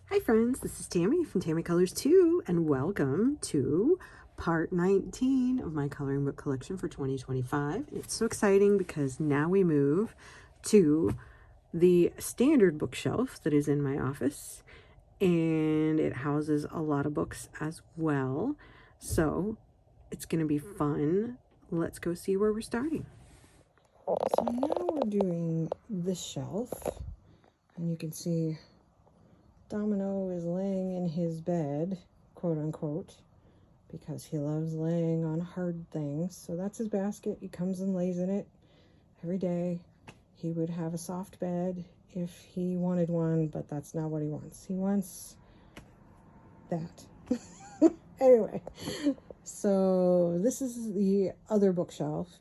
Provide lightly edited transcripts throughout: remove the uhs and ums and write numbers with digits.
Hi friends, this is Tammy from Tammy Colors 2 and welcome to part 19 of my coloring book collection for 2025. And it's so exciting because now we move to the standard bookshelf that is in my office, and it houses a lot of books as well. So it's going to be fun. Let's go see where we're starting. So now we're doing this shelf, and you can see Domino is laying in his bed, quote unquote, because he loves laying on hard things. So that's his basket. He comes and lays in it every day. He would have a soft bed if he wanted one, but that's not what he wants. He wants that. Anyway, so this is the other bookshelf.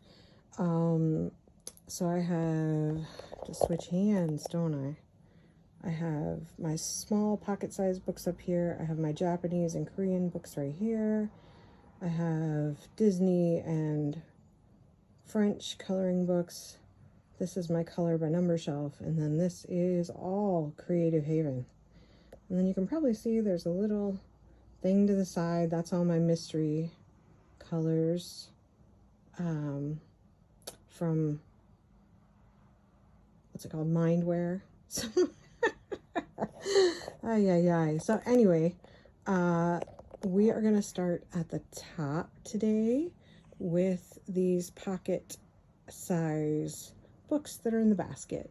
So I have to switch hands, don't I? I have my small pocket-sized books up here. I have my Japanese and Korean books right here. I have Disney and French coloring books. This is my color by number shelf. And then this is all Creative Haven. And then you can probably see there's a little thing to the side. That's all my mystery colors from, what's it called? Mindware. So So anyway, we are going to start at the top today with these pocket size books that are in the basket.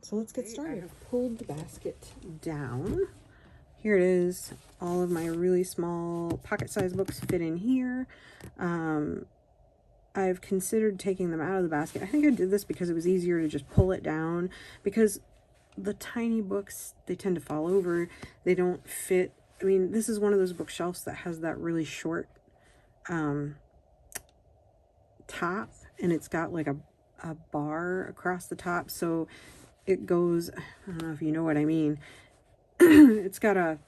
So let's get started. I have pulled the basket down. Here it is. All of my really small pocket size books fit in here. I've considered taking them out of the basket. I think I did this because it was easier to just pull it down, because the tiny books, they tend to fall over. They don't fit. I mean, this is one of those bookshelves that has that really short top, and it's got like a bar across the top, so it goes, I don't know if you know what I mean. It's got a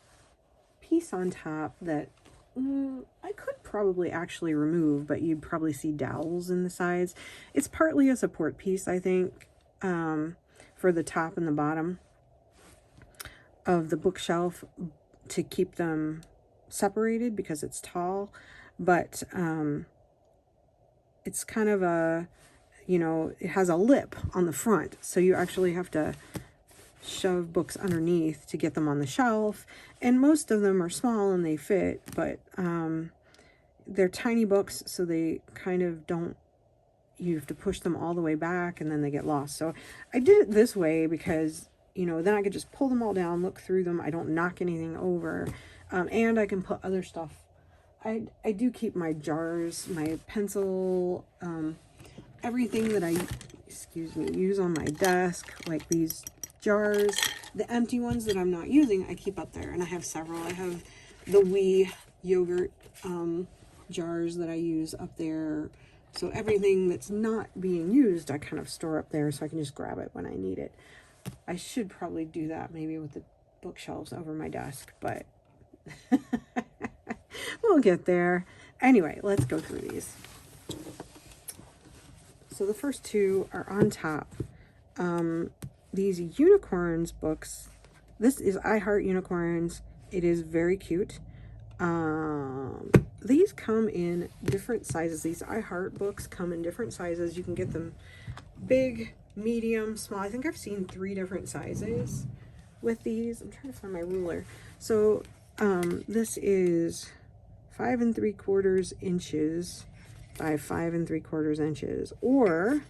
piece on top that I could probably actually remove, but you'd probably see dowels in the sides. It's partly a support piece, I think, for the top and the bottom of the bookshelf to keep them separated because it's tall, but it's kind of a, you know, it has a lip on the front, so you actually have to shove books underneath to get them on the shelf, and most of them are small and they fit, but they're tiny books, so they kind of don't, you have to push them all the way back and then they get lost. So I did it this way because, you know, then I could just pull them all down, look through them. I don't knock anything over. And I can put other stuff. I do keep my jars, my pencil, everything that I, use on my desk, like these jars. The empty ones that I'm not using, I keep up there. And I have several. I have the wee yogurt jars that I use up there. So everything that's not being used, I kind of store up there so I can just grab it when I need it. I should probably do that maybe with the bookshelves over my desk, but we'll get there. Anyway, let's go through these. So the first two are on top. These unicorns books, this is I Heart Unicorns. It is very cute. These come in different sizes. These I Heart books come in different sizes. You can get them big, medium, small. I think I've seen 3 different sizes with these. I'm trying to find my ruler. So this is 5 3/4 inches by 5 3/4 inches, or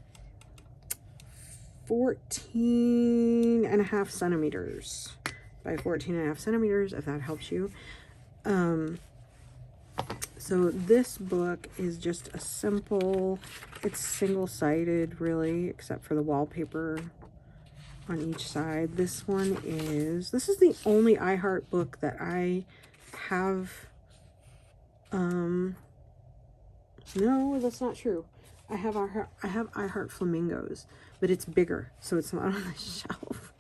14.5 centimeters by 14.5 centimeters, if that helps you. So this book is just a simple, it's single-sided really, except for the wallpaper on each side. This is the only I Heart book that I have. No, that's not true. I have I Heart Flamingos, but it's bigger, so it's not on the shelf.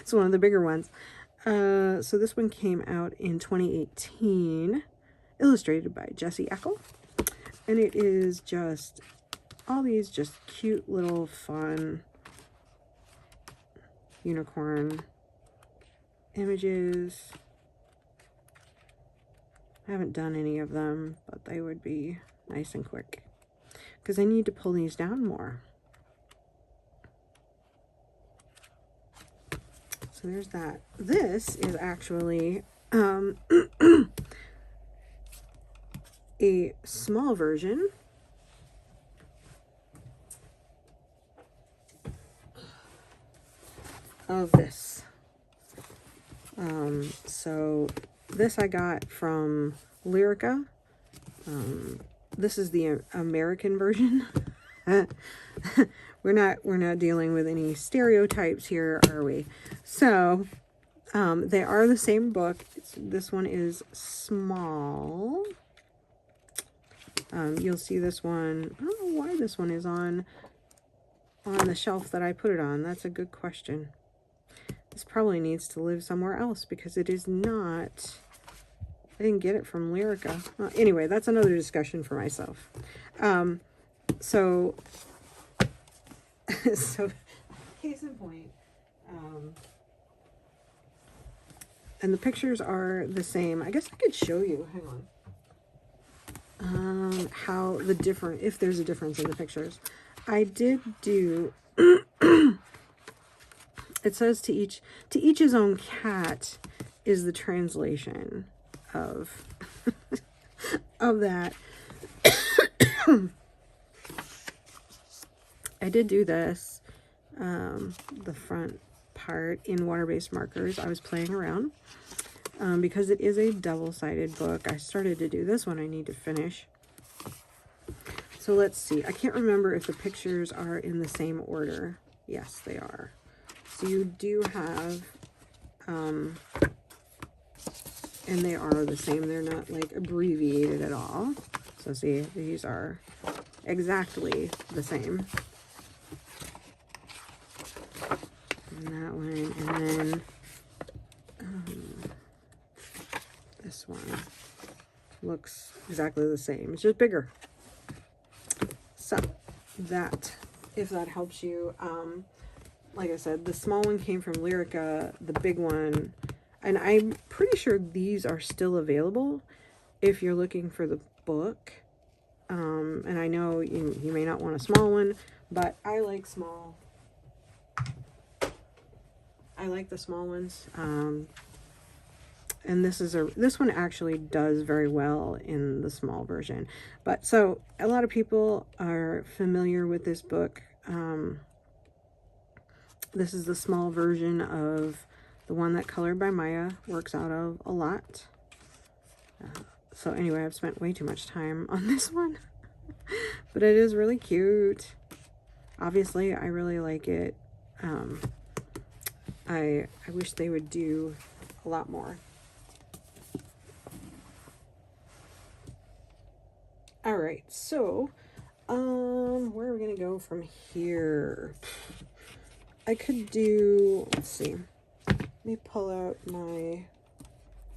It's one of the bigger ones. So this one came out in 2018, illustrated by Jessie Eckel, and it is just all these just cute little fun unicorn images. I haven't done any of them, but they would be nice and quick because I need to pull these down more. So there's that. This is actually a small version of this. So this I got from Lyrica. This is the American version. We're not dealing with any stereotypes here, are we? So they are the same book. This one is small. You'll see this one. I don't know why this one is on the shelf that I put it on. That's a good question. This probably needs to live somewhere else because it is not. I didn't get it from Lyrica. Anyway, that's another discussion for myself. So case in point. And the pictures are the same. I guess I could show you. Hang on. How the different, if there's a difference in the pictures. I did do. It says to each his own cat is the translation of of that. I did do this, the front part in water-based markers. I was playing around because it is a double-sided book. I started to do this one. I need to finish. So let's see. I can't remember if the pictures are in the same order. Yes, they are. So you do have, and they are the same. They're not like abbreviated at all. So see, these are exactly the same. And that one, and then this one looks exactly the same. It's just bigger. So that, if that helps you, like I said, the small one came from Lyrica, the big one, and I'm pretty sure these are still available if you're looking for the book. And I know you may not want a small one, but I like small. I like the small ones. And this one actually does very well in the small version. But so a lot of people are familiar with this book. This is the small version of the one that Colored by Maya works out of a lot. So anyway, I've spent way too much time on this one. But it is really cute. Obviously, I really like it. I wish they would do a lot more. All right, so where are we gonna go from here? I could do, let's see. Let me pull out my,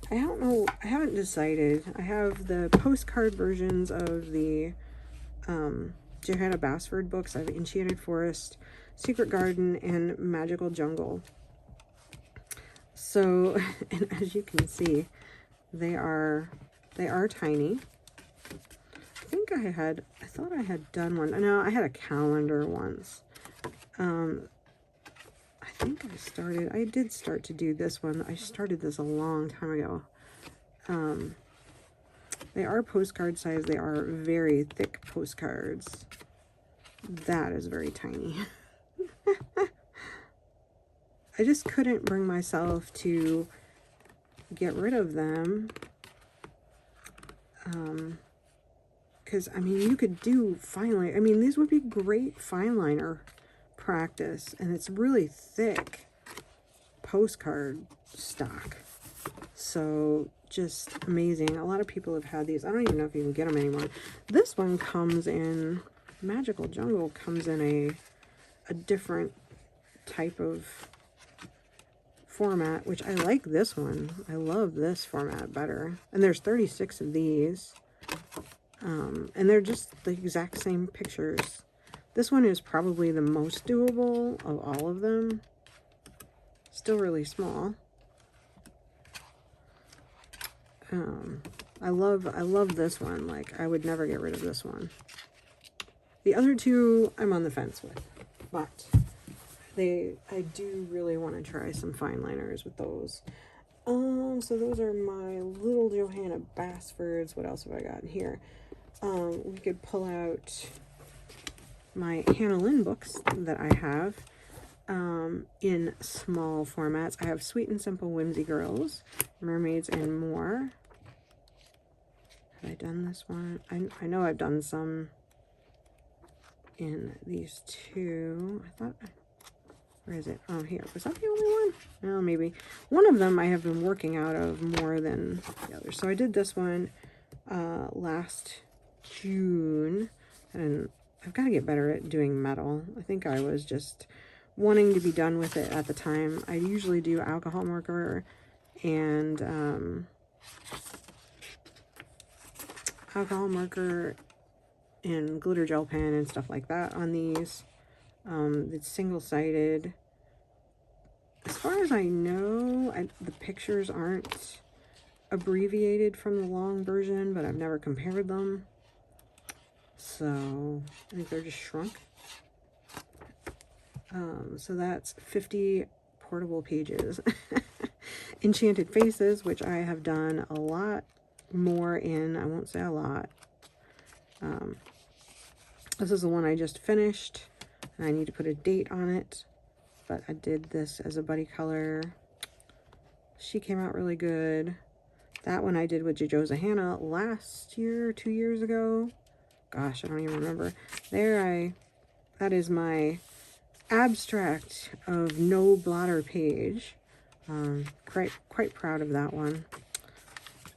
I don't know, I haven't decided. I have the postcard versions of the Johanna Basford books. I have Enchanted Forest, Secret Garden, and Magical Jungle. So, and as you can see, they are tiny. I thought I had done one. No, I had a calendar once. I think I did start to do this one. I started this a long time ago. They are postcard size. They are very thick postcards. That is very tiny. I just couldn't bring myself to get rid of them. Because, I mean, you could do fine line. I mean, these would be great fine liner practice. And it's really thick postcard stock. So, just amazing. A lot of people have had these. I don't even know if you can get them anymore. This one comes in, Magical Jungle comes in a different type of format, which I like this one. I love this format better. And there's 36 of these. And they're just the exact same pictures. This one is probably the most doable of all of them. Still really small. I love this one. Like, I would never get rid of this one. The other two I'm on the fence with, but I do really want to try some fine liners with those. So those are my little Johanna Basfords. What else have I got in here? We could pull out my Hannah Lynn books that I have in small formats. I have Sweet and Simple Whimsy Girls, Mermaids and More. Have I done this one? I know I've done some in these two. I thought, where is it? Oh, here. Was that the only one? No, maybe. One of them I have been working out of more than the other. So I did this one last June, and I've got to get better at doing metal. I think I was just wanting to be done with it at the time. I usually do alcohol marker and glitter gel pen and stuff like that on these. It's single-sided. As far as I know, the pictures aren't abbreviated from the long version, but I've never compared them. So I think they're just shrunk. So that's 50 portable pages. Enchanted Faces, which I have done a lot more in. I won't say a lot. This is the one I just finished, and I need to put a date on it, but I did this as a buddy color. She came out really good. That one I did with Johanna last year, 2 years ago. Gosh, I don't even remember. That is my abstract of no blotter page. Quite proud of that one.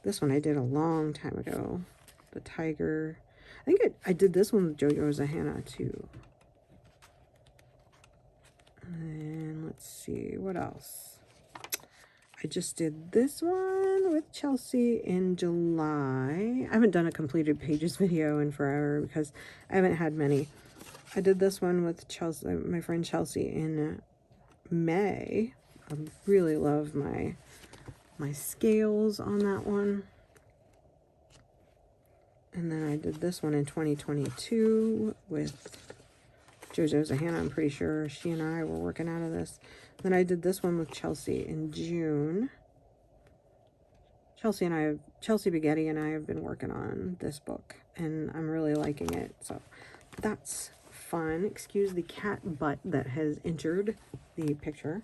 This one I did a long time ago. The tiger. I think I did this one with Johanna too. And let's see, what else? I just did this one with Chelsea in July. I haven't done a completed pages video in forever because I haven't had many. I did this one with Chelsea, my friend Chelsea, in May. I really love my scales on that one. And then I did this one in 2022 with Johanna. I'm pretty sure she and I were working out of this. Then I did this one with Chelsea in June. Chelsea Baghetti and I have been working on this book, and I'm really liking it. So that's fun. Excuse the cat butt that has entered the picture.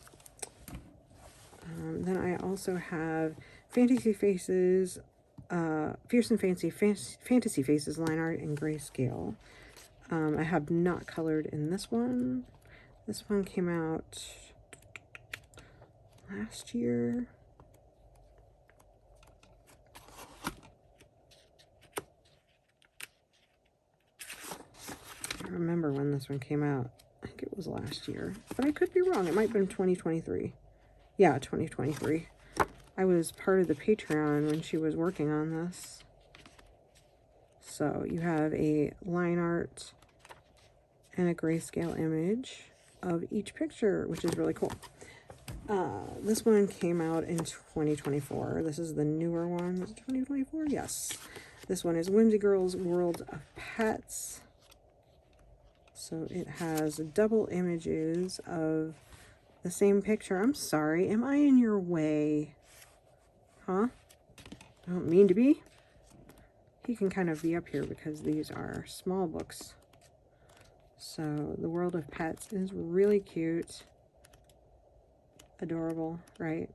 Then I also have Fantasy Faces, Fierce and Fantasy Faces line art in grayscale. I have not colored in this one. This one came out last year. I don't remember when this one came out. I think it was last year, but I could be wrong. It might have been 2023. Yeah, 2023. I was part of the Patreon when she was working on this. So you have a line art and a grayscale image of each picture, which is really cool. This one came out in 2024. This is the newer one. Is it 2024? Yes. This one is Whimsy Girls World of Pets. So it has double images of the same picture. I'm sorry. Am I in your way? Huh? I don't mean to be. He can kind of be up here because these are small books. So the World of Pets is really cute. Adorable, right?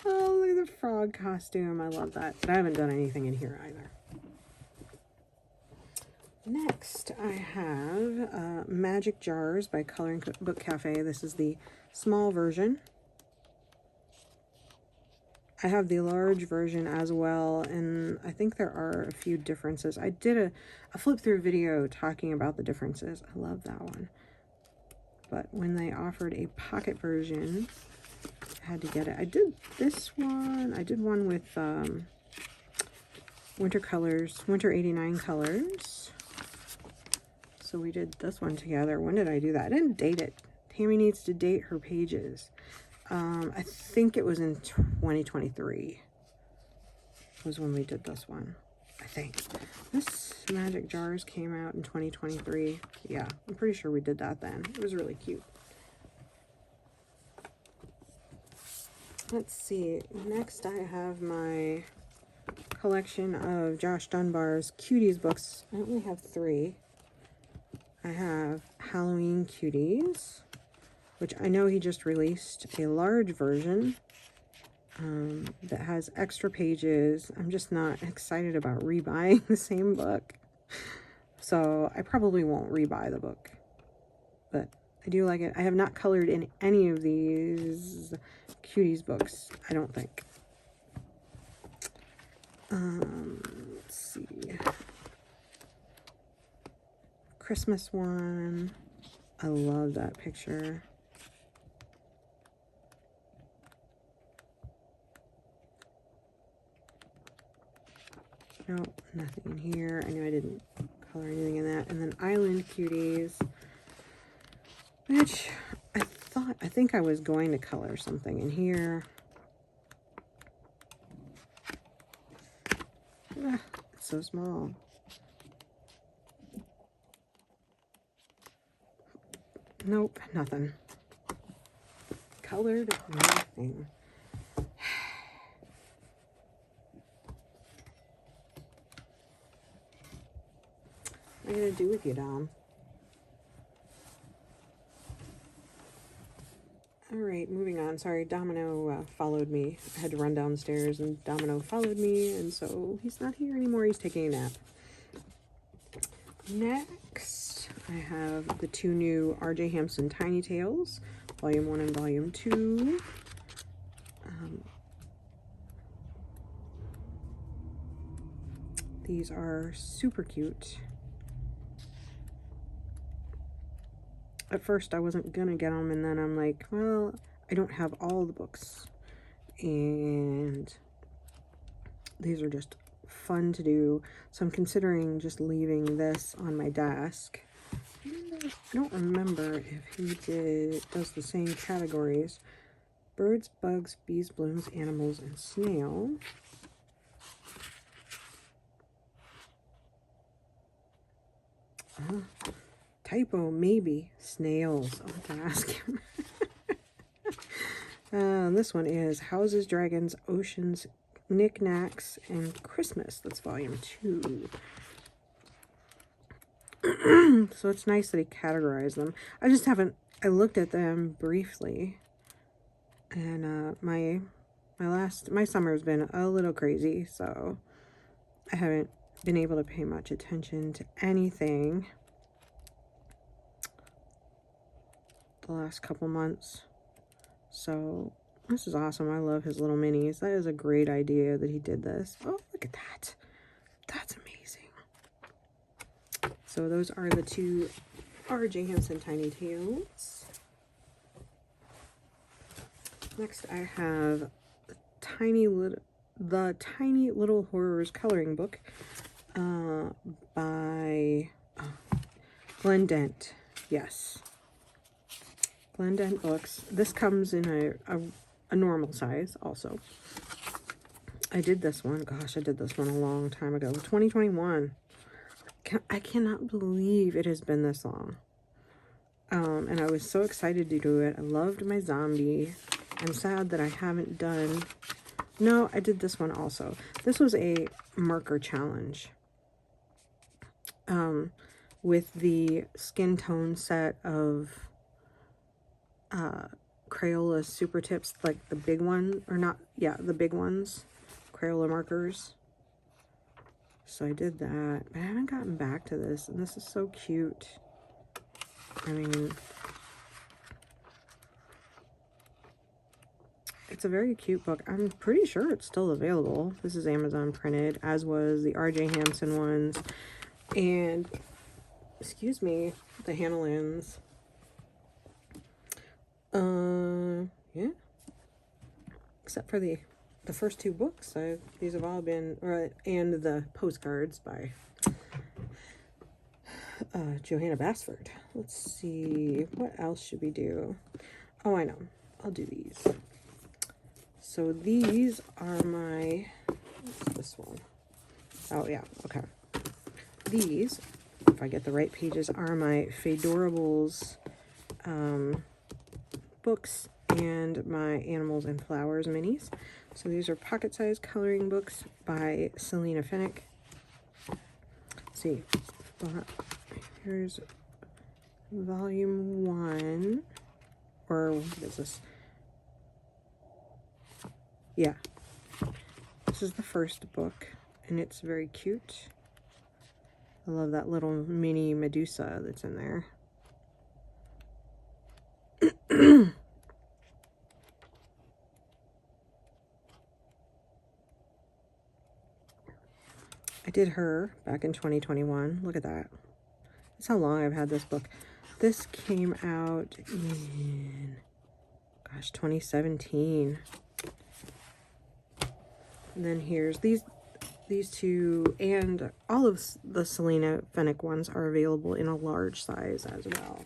Oh, look at the frog costume. I love that. But I haven't done anything in here either. Next, I have Magic Jars by Coloring Book Cafe. This is the small version. I have the large version as well, and I think there are a few differences. I did a flip-through video talking about the differences. I love that one. But when they offered a pocket version, I had to get it. I did this one. I did one with Winter 89 colors. So we did this one together. When did I do that? I didn't date it. Tammy needs to date her pages. I think it was in 2023. was when we did this one, I think. This Majic Jars came out in 2023. Yeah, I'm pretty sure we did that then. It was really cute. Let's see. Next, I have my collection of Josh Dunbar's Cuties books. I only have 3. I have Halloween Cuties, which I know he just released a large version that has extra pages. I'm just not excited about rebuying the same book. So I probably won't rebuy the book, but I do like it. I have not colored in any of these Cuties books, I don't think. Let's see. Christmas one. I love that picture. Nope, nothing in here. I know I didn't color anything in that. And then Island Cuties, which I think I was going to color something in here. Ah, it's so small. Nope, nothing. Colored nothing. What am I gonna do with you, Dom? Alright, moving on. Sorry, Domino followed me. I had to run downstairs and Domino followed me, and so he's not here anymore. He's taking a nap. Next, I have the 2 new R.J. Hampson Tiny Tales, Volume 1 and Volume 2. These are super cute. At first I wasn't gonna get them, and then I'm like, well, I don't have all the books, and these are just fun to do, so I'm considering just leaving this on my desk. I don't remember if he does the same categories: birds, bugs, bees, blooms, animals, and snail. Typo, maybe. Snails. I'll have to ask him. This one is Houses, Dragons, Oceans, Knickknacks, and Christmas. That's volume 2. So it's nice that he categorized them. I just haven't, I looked at them briefly. And my summer's been a little crazy, so I haven't been able to pay much attention to anything the last couple months. So this is awesome. I love his little minis. That is a great idea that he did this. Oh, look at that. That's amazing. So those are the 2 R.J. Hampson Tiny Tales. Next I have the Tiny Little Horrors coloring book by Glenn Dent. Yes. Glenn Dent books. This comes in a normal size also. I did this one. Gosh, I did this one a long time ago. 2021. I cannot believe it has been this long. And I was so excited to do it. I loved my zombie. I'm sad that I haven't done... No, I did this one also. This was a marker challenge. With the skin tone set of Crayola Super Tips, like the big one, or not, yeah, the big ones, Crayola markers. So I did that, but I haven't gotten back to this, and this is so cute. I mean, it's a very cute book. I'm pretty sure it's still available. This is Amazon printed, as was the R.J. Hampson ones, and, excuse me, the Hannah-Lynn's. Yeah. Except for the first 2 books, these have all been, and the postcards by Johanna Basford. Let's see, what else should we do? Oh, I know. I'll do these. So these are my What's this one? Oh yeah, okay. These, if I get the right pages, are my Fadorables books and my Animals and Flowers minis. So these are pocket-sized coloring books by Selina Fenech. Let's see, here's volume 1, or what is this? Yeah, this is the first book, and it's very cute. I love that little mini Medusa that's in there. I did her back in 2021. Look at that. That's how long I've had this book. This came out in, gosh, 2017. And then here's these two, and all of the Selina Fenech ones are available in a large size as well.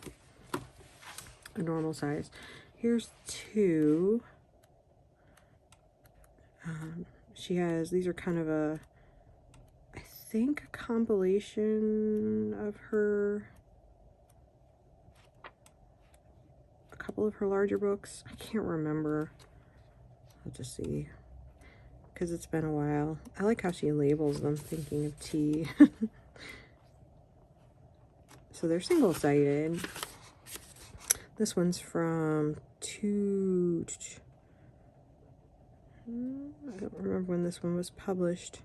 A normal size. Here's two. She has, these are kind of a, I think, a compilation of her, a couple of her larger books. I can't remember. I'll just see, because it's been a while. I like how she labels them, thinking of tea. So they're single-sided. This one's from I don't remember when this one was published.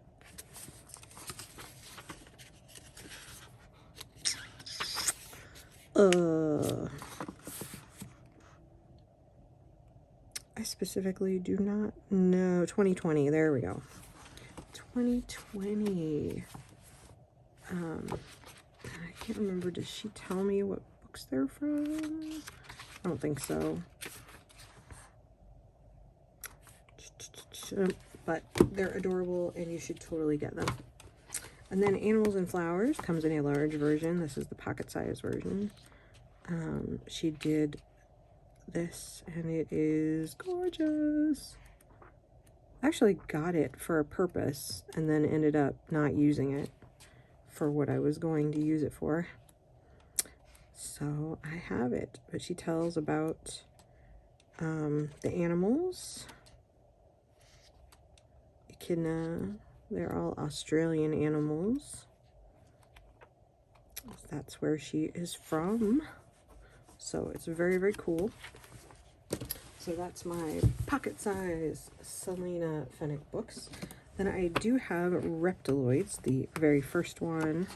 I specifically do not know. 2020, there we go. 2020. I can't remember, does she tell me what books they're from? I don't think so. But they're adorable and you should totally get them. And then Animals and Flowers comes in a large version. This is the pocket size version. She did this and it is gorgeous. I actually got it for a purpose and then ended up not using it for what I was going to use it for. So I have it, but she tells about the animals. Echidna, they're all Australian animals. That's where she is from. So it's very, very cool. So that's my pocket size Selina Fenech books. Then I do have Reptiloids, the very first one.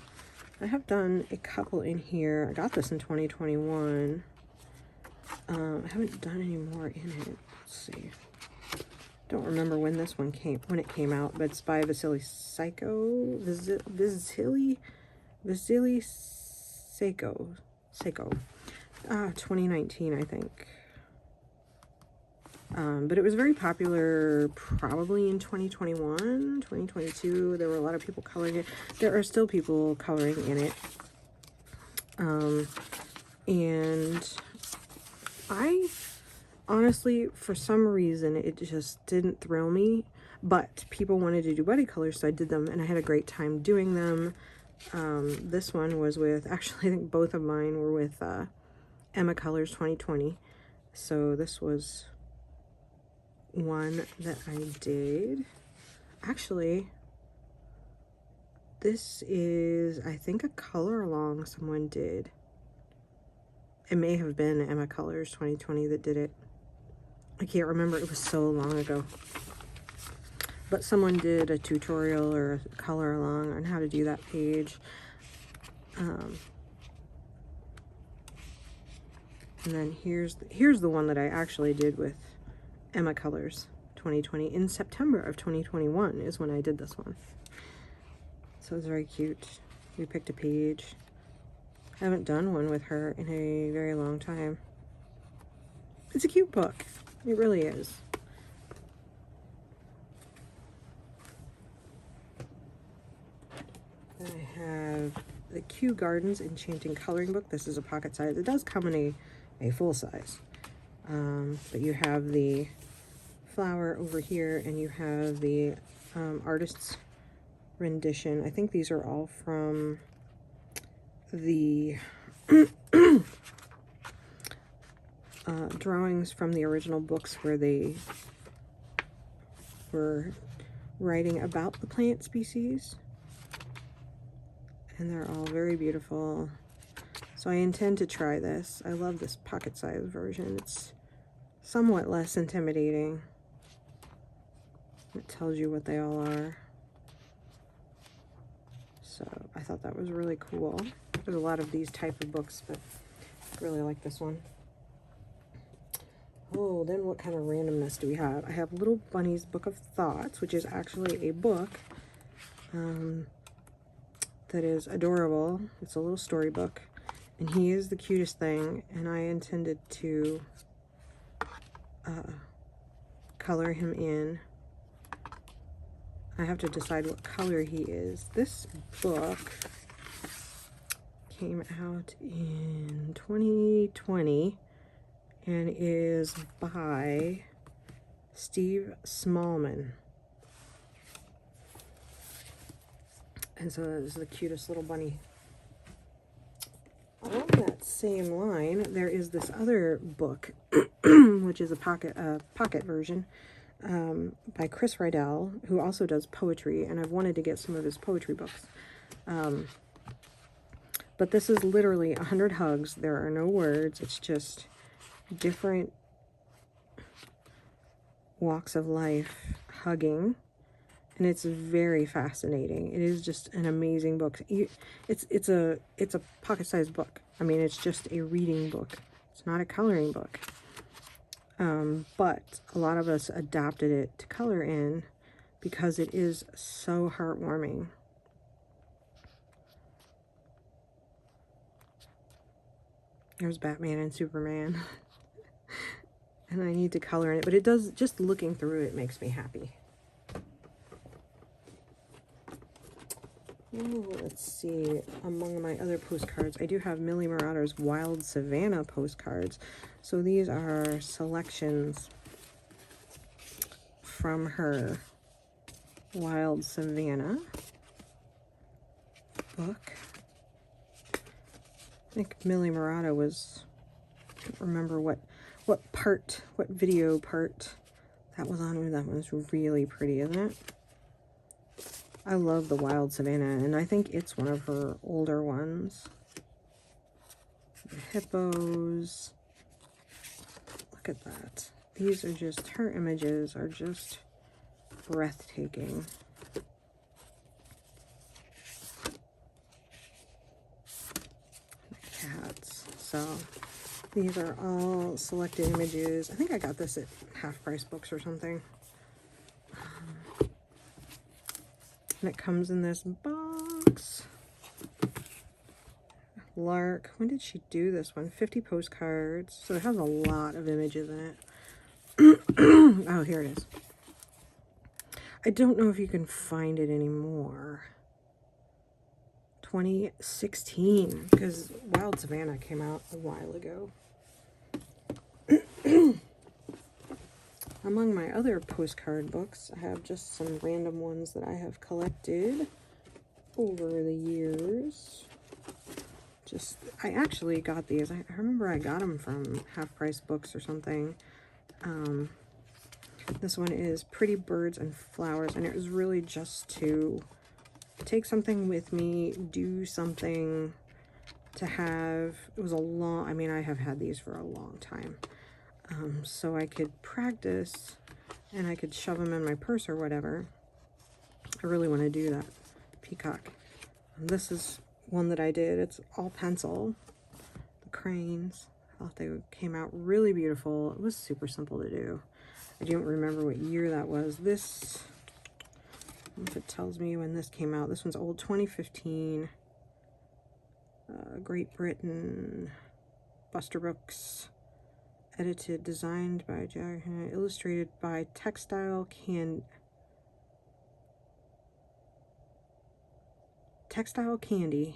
I have done a couple in here. I got this in 2021. I haven't done any more in it. Let's see. Don't remember when this one came out, but it's by Vasily Seiko. 2019, I think. But it was very popular probably in 2021, 2022. There were a lot of people coloring it. There are still people coloring in it. And I honestly, for some reason, it just didn't thrill me. But people wanted to do buddy colors, so I did them, and I had a great time doing them. This one was with, actually, I think both of mine were with Emma Colors 2020. So this was one that I did. Actually, this is, I think, a color along someone did. It may have been Emma Colors 2020 that did it. I can't remember, it was so long ago. But someone did a tutorial or a color along on how to do that page. And then here's the one that I actually did with Emma Colors 2020. In September of 2021 is when I did this one. So it's very cute. We picked a page. I haven't done one with her in a very long time. It's a cute book. It really is. Then I have the Kew Gardens Enchanting Coloring Book. This is a pocket size. It does come in a full size. But you have the flower over here and you have the artist's rendition. I think these are all from the drawings from the original books where they were writing about the plant species. And they're all very beautiful. So I intend to try this. I love this pocket-sized version. It's somewhat less intimidating. It tells you what they all are. So I thought that was really cool. There's a lot of these type of books, but I really like this one. Oh, then what kind of randomness do we have? I have Little Bunny's Book of Thoughts, which is actually a book that is adorable. It's a little storybook, and he is the cutest thing, and I intended to color him in. I have to decide what color he is. This book came out in 2020 and is by Steve Smallman. And so this is the cutest little bunny. On that same line, there is this other book, which is a pocket version, by Chris Riddell, who also does poetry, and I've wanted to get some of his poetry books. But this is literally 100 hugs. There are no words. It's just different walks of life hugging, and it's very fascinating. It is just an amazing book. It's a pocket-sized book. I mean, it's just a reading book. It's not a coloring book. But a lot of us adopted it to color in because it is so heartwarming. There's Batman and Superman. And I need to color in it, but it does, just looking through it makes me happy. Oh, let's see, among my other postcards, I do have Millie Marotta's Wild Savannah postcards. So these are selections from her Wild Savannah book. I think Millie Marotta was, I don't remember what video part that was on. That one's really pretty, isn't it? I love the Wild Savannah, and I think it's one of her older ones. The hippos. Look at that. These are just, her images are just breathtaking. Cats. So these are all selected images. I think I got this at Half Price Books or something. And it comes in this box. Lark. When did she do this one? 50 postcards. So it has a lot of images in it. Oh, here it is. I don't know if you can find it anymore. 2016, because Wild Savannah came out a while ago. Among my other postcard books, I have just some random ones that I have collected over the years. I actually got these. I remember I got them from Half Price Books or something. This one is Pretty Birds and Flowers, and it was really just to take something with me, do something to have. It was a long, I mean, I have had these for a long time. So I could practice and I could shove them in my purse or whatever. I really want to do that. Peacock. And this is one that I did. It's all pencil. The cranes. I thought they came out really beautiful. It was super simple to do. I don't remember what year that was. This, I don't know if it tells me when this came out. This one's old, 2015. Great Britain. Buster Brooks. Edited, designed by Jahr, illustrated by Textile Candy,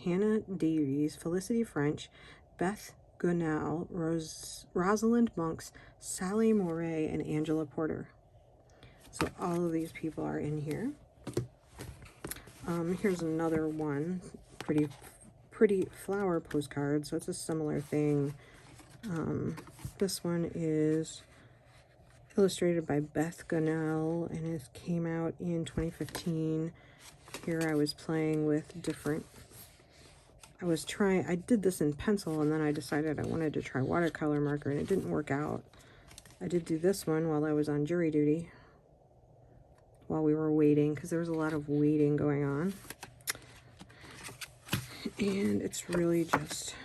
Hannah Davies, Felicity French, Beth Gunnell, Rosalind Monks, Sally Moray, and Angela Porter. So all of these people are in here. Here's another one. Pretty flower postcard. So it's a similar thing. This one is illustrated by Beth Gunnell, and it came out in 2015. Here I was playing with different, I did this in pencil, and then I decided I wanted to try watercolor marker, and it didn't work out. I did do this one while I was on jury duty, while we were waiting, because there was a lot of waiting going on. And it's really just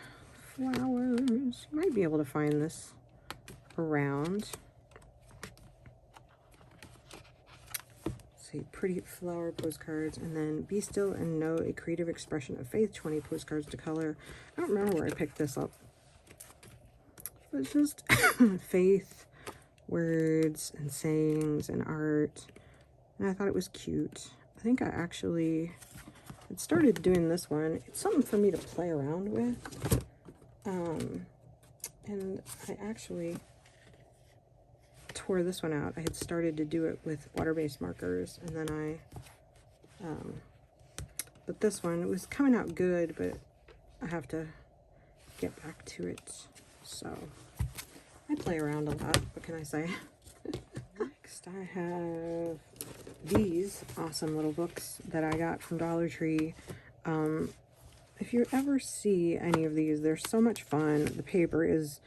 flowers. You might be able to find this around. See, pretty flower postcards, and then Be Still and Know a Creative Expression of Faith, 20 postcards to color. I don't remember where I picked this up. It's just faith, words, and sayings, and art. And I thought it was cute. I think I actually had started doing this one. It's something for me to play around with. And I actually tore this one out. I had started to do it with water-based markers, and then but this one, it was coming out good, but I have to get back to it. So I play around a lot. What can I say? Next, I have these awesome little books that I got from Dollar Tree. If you ever see any of these, they're so much fun. The paper is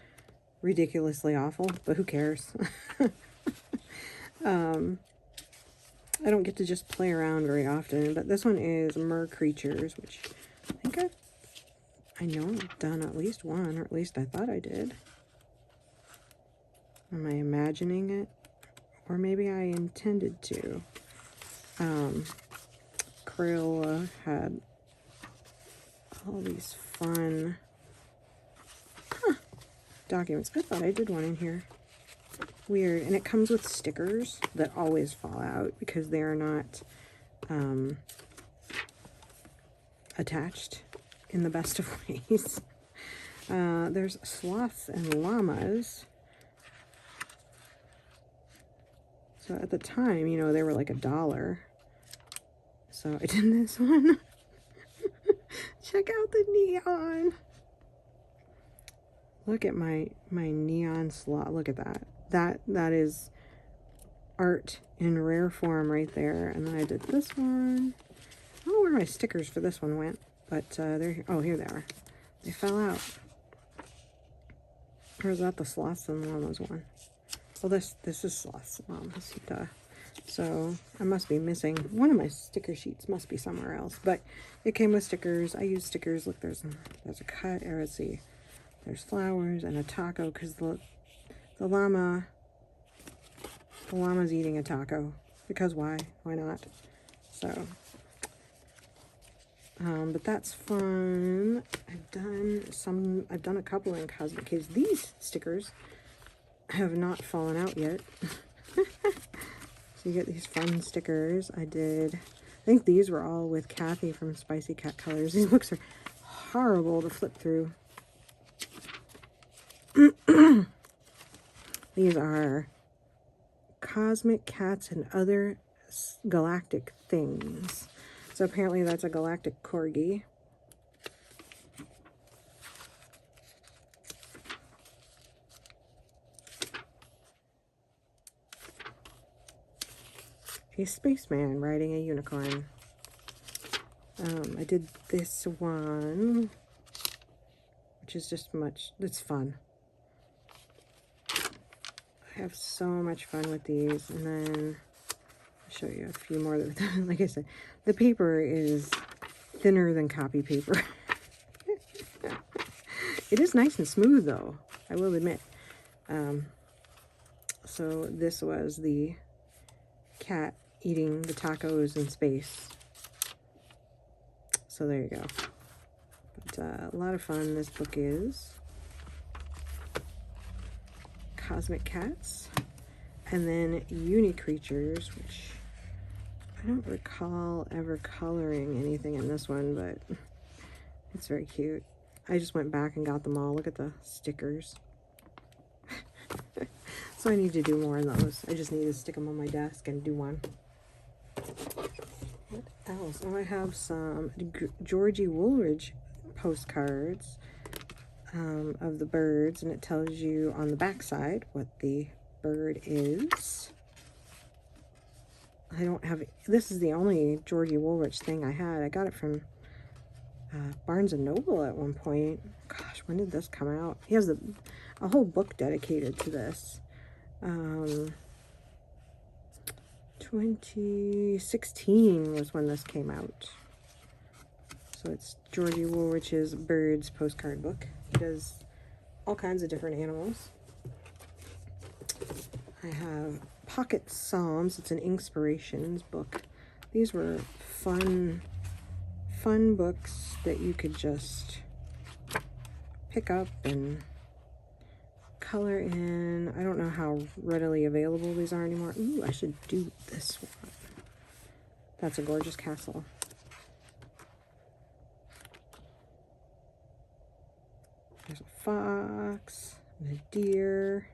ridiculously awful, but who cares? I don't get to just play around very often, but this one is Mer Creatures, which I think I know I've done at least one, or at least I thought I did. Am I imagining it? Or maybe I intended to. Crayola had all these fun documents. I thought I did one in here. Weird. And it comes with stickers that always fall out because they are not attached in the best of ways. There's sloths and llamas. So at the time, you know, they were like $1. So I did this one. Check out the neon. Look at my neon sloth. Look at that. That is art in rare form right there. And then I did this one. I don't know where my stickers for this one went, but they're, oh, here they are. They fell out. Or is that the sloths and llamas one? Well, this is sloths and llamas. Duh. So I must be missing one of my sticker sheets. Must be somewhere else. But it came with stickers. I use stickers. Look, there's a cut. Or let's see. There's flowers and a taco because the llama's eating a taco. Because why? Why not? So, but that's fun. I've done a couple in Cosmic Kids. These stickers have not fallen out yet. So you get these fun stickers. I think these were all with Kathy from Spicy Cat Colors. These books are horrible to flip through. These are Cosmic Cats and Other Galactic Things. So apparently that's a galactic corgi. A spaceman riding a unicorn. I did this one, which is just it's fun. I have so much fun with these. And then I'll show you a few more. Like I said, the paper is thinner than copy paper. It is nice and smooth though, I will admit. So this was the cat eating the tacos in space. So there you go. But a lot of fun this book is. Cosmic Cats. And then Uni Creatures, which I don't recall ever coloring anything in this one, but it's very cute. I just went back and got them all. Look at the stickers. So I need to do more of those. I just need to stick them on my desk and do one. else? Oh, I have some Georgie Woolridge postcards of the birds, and it tells you on the back side what the bird is. I don't have, this is the only Georgie Woolridge thing I had. I got it from Barnes & Noble at one point. Gosh, when did this come out? He has a whole book dedicated to this. 2016 was when this came out. So it's Georgie Woolridge's Birds postcard book. He does all kinds of different animals. I have Pocket Psalms. It's an inspirations book. These were fun books that you could just pick up and color in. I don't know how readily available these are anymore. Ooh, I should do this one. That's a gorgeous castle. There's a fox and a deer.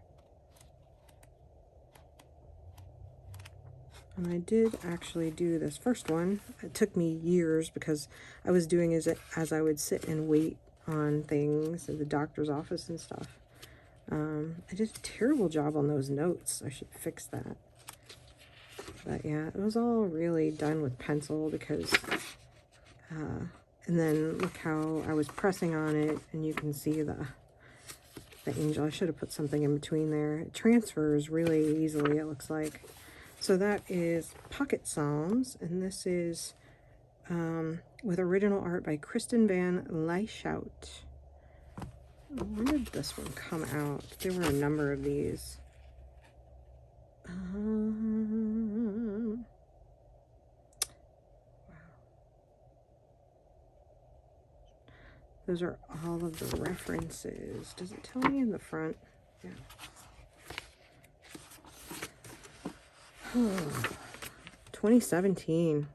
And I did actually do this first one. It took me years because I was doing it as I would sit and wait on things at the doctor's office and stuff. I did a terrible job on those notes. I should fix that. But yeah, it was all really done with pencil because, and then look how I was pressing on it, and you can see the angel. I should have put something in between there. It transfers really easily, it looks like. So that is Pocket Psalms, and this is with original art by Kristen Van Leishout. When did this one come out? There were a number of these. Wow. Those are all of the references. Does it tell me in the front? Yeah. 2017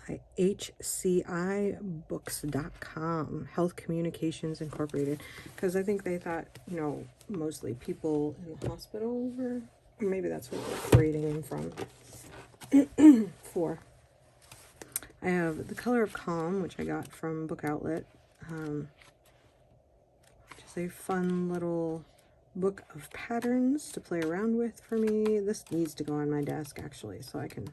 by HCIBooks.com, Health Communications Incorporated, because I think they thought, you know, mostly people in the hospital were, or maybe that's what they're creating them from. 4. I have The Color of Calm, which I got from Book Outlet, which is a fun little book of patterns to play around with for me. This needs to go on my desk actually, so I can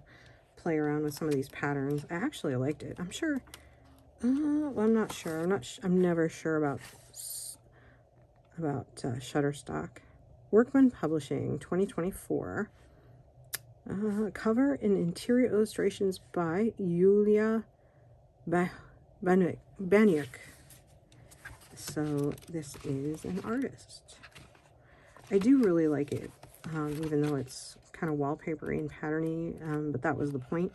play around with some of these patterns. I actually liked it. I'm sure. Well, I'm not sure. I'm never sure about Shutterstock. Workman Publishing, 2024. Cover and interior illustrations by Yulia Baniuk. So this is an artist. I do really like it, even though it's kind of wallpapery and patterny, but that was the point.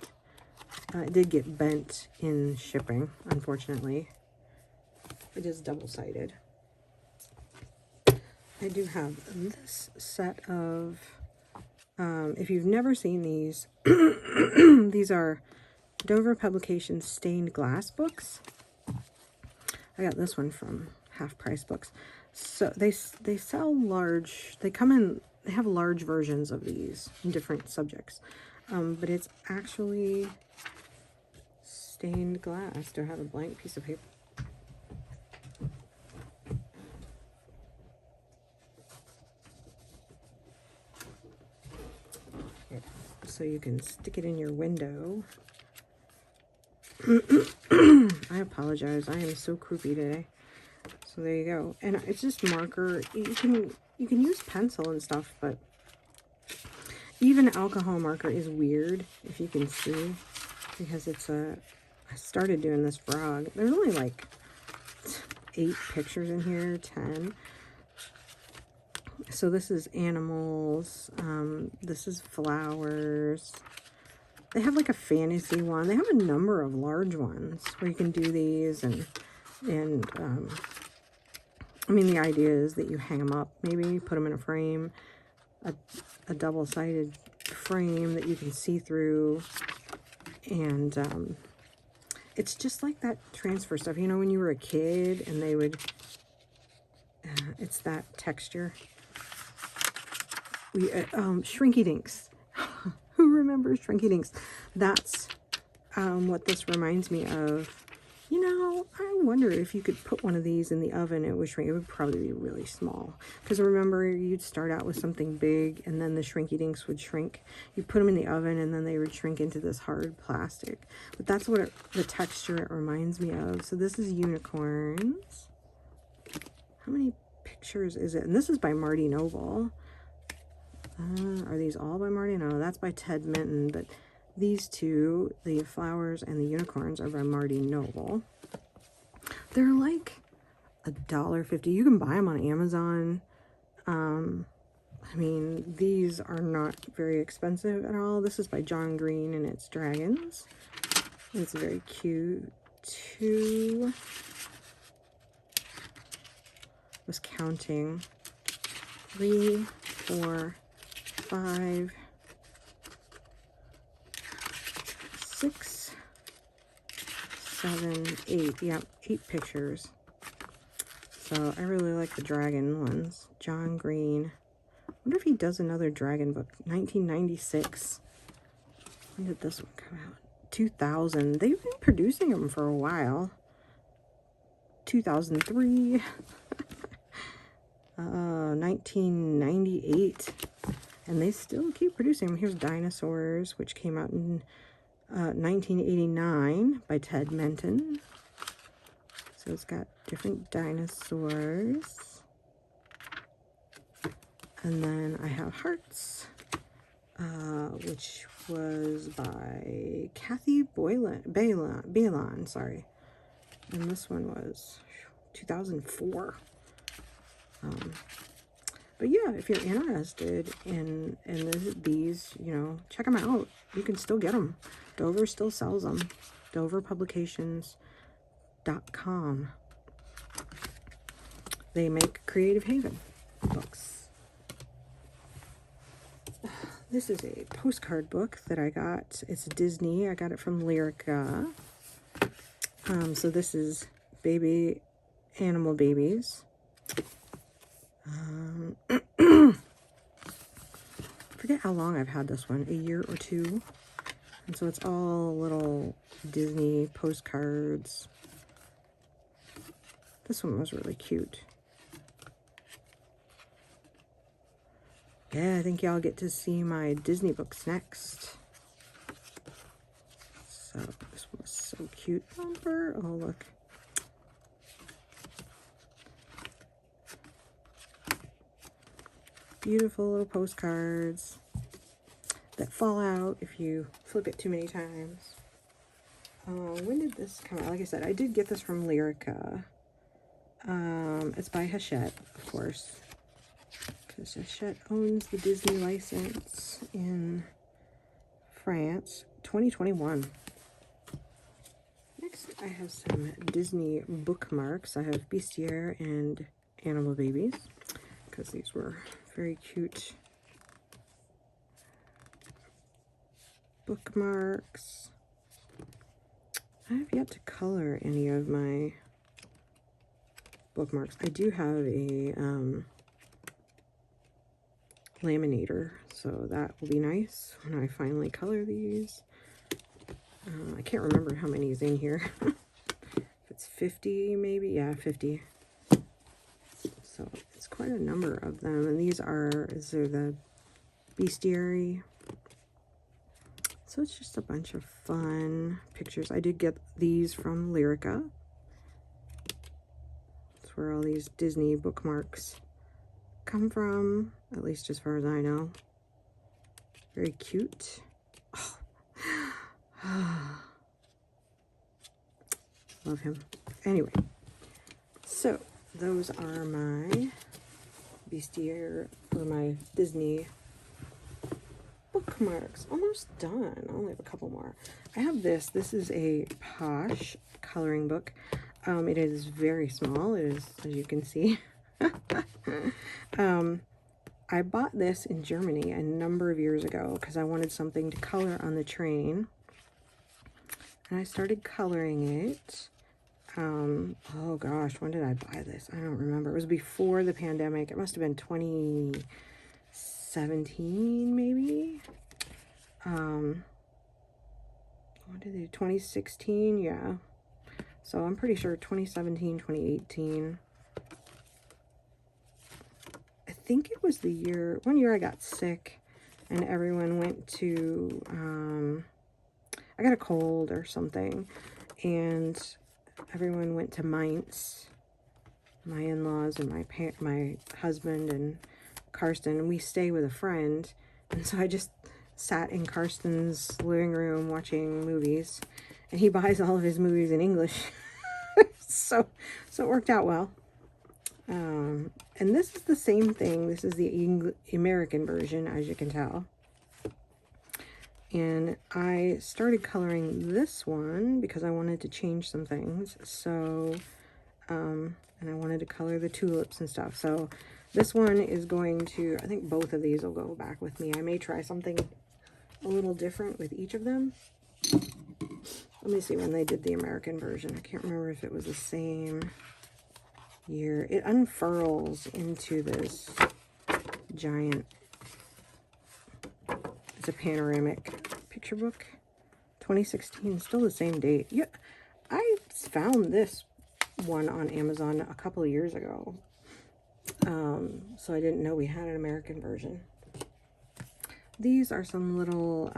It did get bent in shipping, unfortunately. It is double-sided. I do have this set of, if you've never seen these, these are Dover Publications stained glass books. I got this one from Half Price Books. So they sell large, they have large versions of these in different subjects, but it's actually stained glass. Do I have a blank piece of paper? Yeah. So you can stick it in your window. I apologize, I am so croupy today. So there you go. And it's just marker. You can use pencil and stuff, but even alcohol marker is weird, if you can see, because it's I started doing this frog. There's only like 8 pictures in here, 10. So this is animals. This is flowers. They have like a fantasy one. They have a number of large ones where you can do these, and I mean, the idea is that you hang them up, maybe put them in a frame, a double-sided frame that you can see through, and it's just like that transfer stuff. You know, when you were a kid and they would, it's that texture. Shrinky Dinks. Who remembers Shrinky Dinks? That's what this reminds me of. You know, I wonder if you could put one of these in the oven, it would shrink. It would probably be really small. Because remember, you'd start out with something big, and then the Shrinky Dinks would shrink. You put them in the oven, and then they would shrink into this hard plastic. But that's what the texture it reminds me of. So this is unicorns. How many pictures is it? And this is by Marty Noble. Are these all by Marty? No, that's by Ted Minton, but these two, the flowers and the unicorns, are by Marty Noble. They're like $1.50. You can buy them on Amazon. I mean, these are not very expensive at all. This is by John Green, and it's dragons. It's very cute too. I was counting 3, 4, 5, 6, 7, 8. Yep, 8 pictures. So I really like the dragon ones. John Green. I wonder if he does another dragon book. 1996. When did this one come out? 2000. They've been producing them for a while. 2003. 1998. And they still keep producing them. Here's Dinosaurs, which came out in 1989 by Ted Minton. So it's got different dinosaurs. And then I have Hearts, which was by Kathy Balon, sorry. And this one was 2004. But yeah, if you're interested in these, you know, check them out. You can still get them. Dover still sells them. DoverPublications.com. They make Creative Haven books. This is a postcard book that I got. It's Disney. I got it from Lyrica. So this is baby animal babies. Forget how long I've had this one, a year or two. And so it's all little Disney postcards. This one was really cute. Yeah, I think y'all get to see my Disney books next. So this one was so cute. Dunbar. Oh, look. Beautiful little postcards that fall out if you flip it too many times. When did this come out? Like I said, I did get this from Lyrica. It's by Hachette, of course, because Hachette owns the Disney license in France. 2021. Next, I have some Disney bookmarks. I have Bestiaire and Animal Babies, because these were very cute bookmarks. I have yet to color any of my bookmarks. I do have a laminator, so that will be nice when I finally color these. I can't remember how many is in here. If it's 50 maybe, yeah, 50. So it's quite a number of them, and these are the bestiary. So it's just a bunch of fun pictures. I did get these from Lyrica. That's where all these Disney bookmarks come from, at least as far as I know. Very cute. Oh. Love him. Anyway, so those are my bestiaire, or my Disney bookmarks. Almost done. I only have a couple more. I have this. This is a Posh coloring book. It is very small. It is, as you can see. I bought this in Germany a number of years ago because I wanted something to color on the train. And I started coloring it. Oh gosh, when did I buy this? I don't remember. It was before the pandemic. It must have been 2017 maybe. What did they do? 2016, yeah. So I'm pretty sure 2017, 2018. I think it was the year, one year I got sick and everyone went to, I got a cold or something, and everyone went to Mainz, my in-laws and my husband and Karsten, and we stay with a friend. And so I just sat in Karsten's living room watching movies, and he buys all of his movies in English. so it worked out well. And this is the same thing. This is the American version, as you can tell. And I started coloring this one because I wanted to change some things. So, and I wanted to color the tulips and stuff. So this one is going to, I think both of these will go back with me. I may try something a little different with each of them. Let me see when they did the American version. I can't remember if it was the same year. It unfurls into this giant, it's a panoramic picture book. 2016, still the same date. Yeah, I found this one on Amazon a couple of years ago. So I didn't know we had an American version. These are some little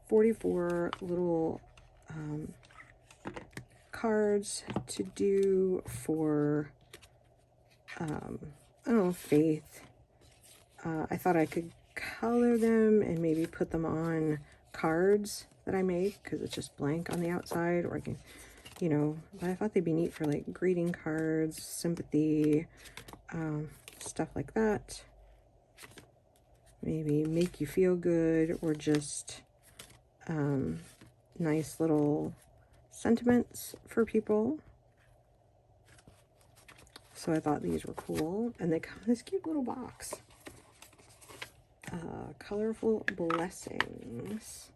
44 little cards to do for I don't know, faith. I thought I could color them and maybe put them on cards that I make, because it's just blank on the outside, or I can, you know, but I thought they'd be neat for like greeting cards, sympathy, stuff like that. Maybe make you feel good, or just nice little sentiments for people. So I thought these were cool, and they come in this cute little box. Colorful Blessings,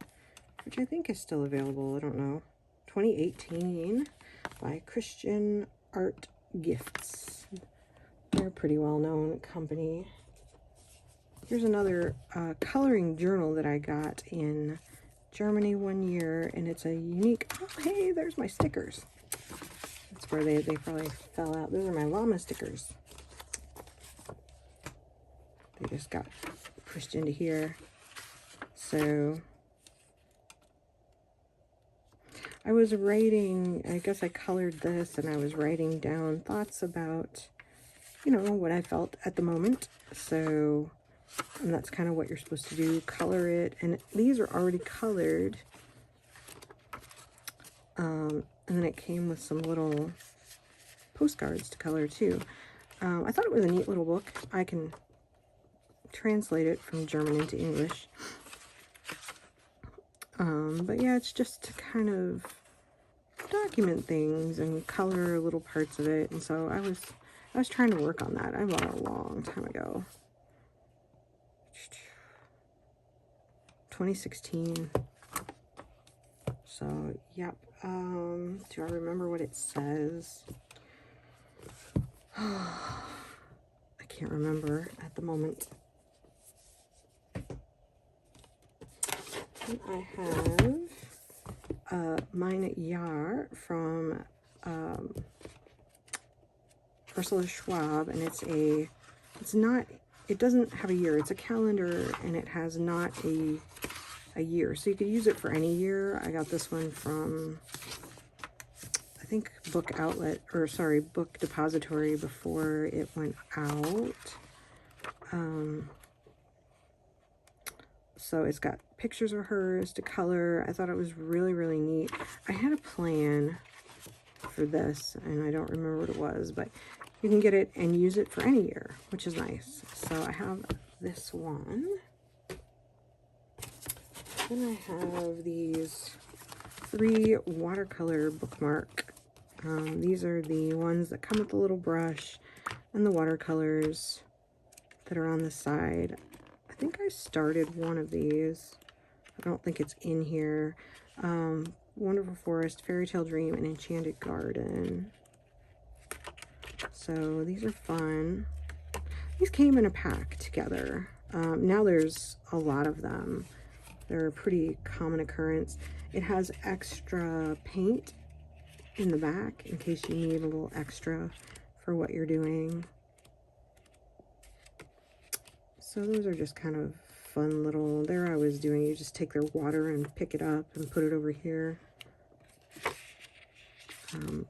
which I think is still available. I don't know. 2018 by Christian Art Gifts. They're a pretty well-known company. Here's another coloring journal that I got in Germany one year, and it's a unique, oh hey, there's my stickers. That's where they probably fell out. Those are my llama stickers. They just got pushed into here. So I was writing, I guess I colored this, and I was writing down thoughts about, you know, what I felt at the moment. So, and that's kind of what you're supposed to do, color it. And these are already colored. And then it came with some little postcards to color too. I thought it was a neat little book. I can translate it from German into English. But yeah, it's just to kind of document things and color little parts of it. And so I was trying to work on that. I bought it a long time ago. 2016. So, yep. Do I remember what it says? I can't remember at the moment. And I have mine Jahr from Ursula Schwab, and it doesn't have a year. It's a calendar, and it has not a year. So you could use it for any year. I got this one from, I think, Book Depository before it went out. So it's got pictures of hers to color. I thought it was really, really neat. I had a plan for this, and I don't remember what it was, but you can get it and use it for any year, which is nice. So I have this one. Then I have these 3 watercolor bookmark. These are the ones that come with the little brush and the watercolors that are on the side. I think I started one of these. I don't think it's in here. Wonderful Forest, Fairy Tale Dream, and Enchanted Garden. So these are fun. These came in a pack together. Now there's a lot of them. They're a pretty common occurrence. It has extra paint in the back in case you need a little extra for what you're doing. So those are just kind of fun little, there I was doing, you just take their water and pick it up and put it over here. I'm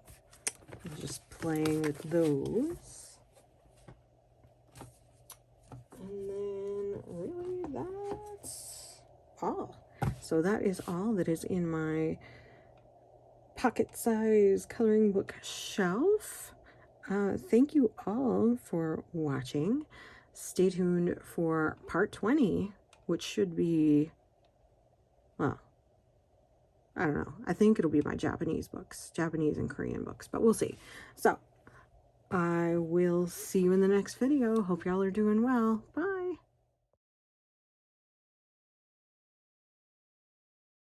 just playing with those. And then really that's all. So that is all that is in my pocket size coloring book shelf. Thank you all for watching. Stay tuned for part 20, which should be, well, I don't know. I think it'll be my Japanese books, Japanese and Korean books, but we'll see. So I will see you in the next video. Hope y'all are doing well. Bye.